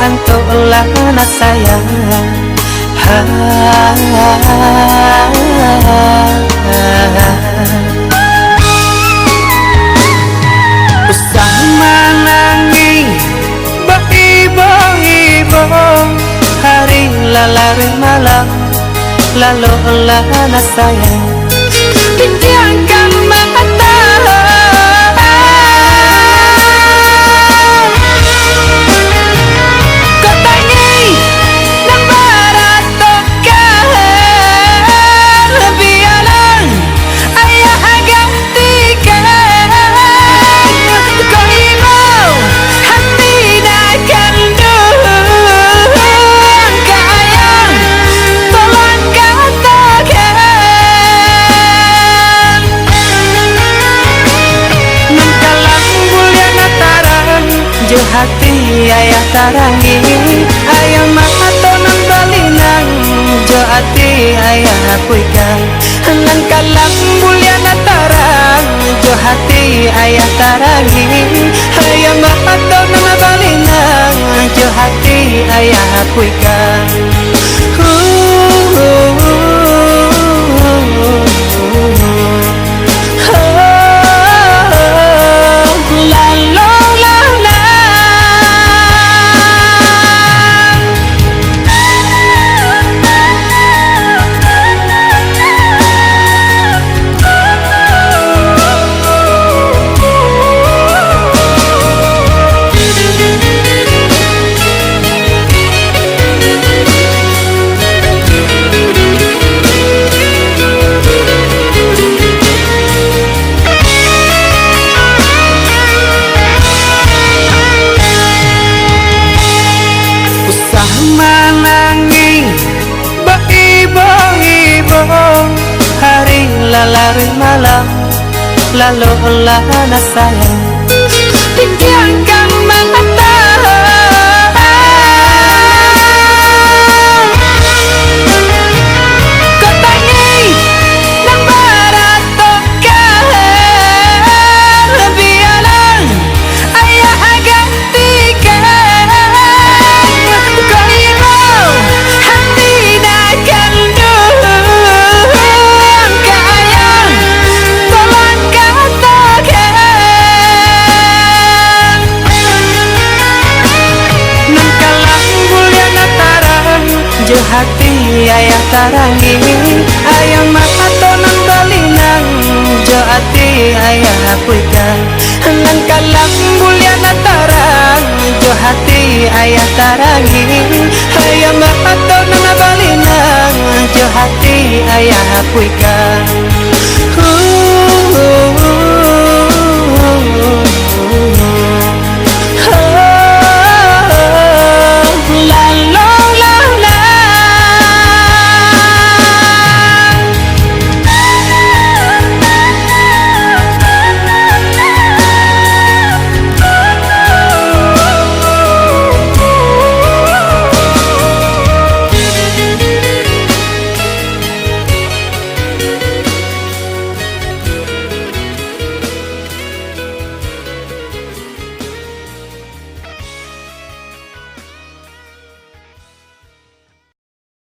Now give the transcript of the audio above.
antuk lana sayang. Usah menangi ibo-ibo, hari lalari malam lalu lana sayang. Biarkan mata hati ayah tarangi ayah mato nang balinang jo hati ayah puikan nang kalang mulyana tarang jo hati ayah tarangi ayah mato nang balinang jo hati ayah puikan. Menangi ibo-ibo, hari lalari malam lalu lana sayang. Biarkan mata jo hati ayah tarangi ayah mato nang balinang jo hati ayah puikan nang kalang mulyana tarang jo hati ayah tarangi ayah mato nang balinang jo hati ayah puikan.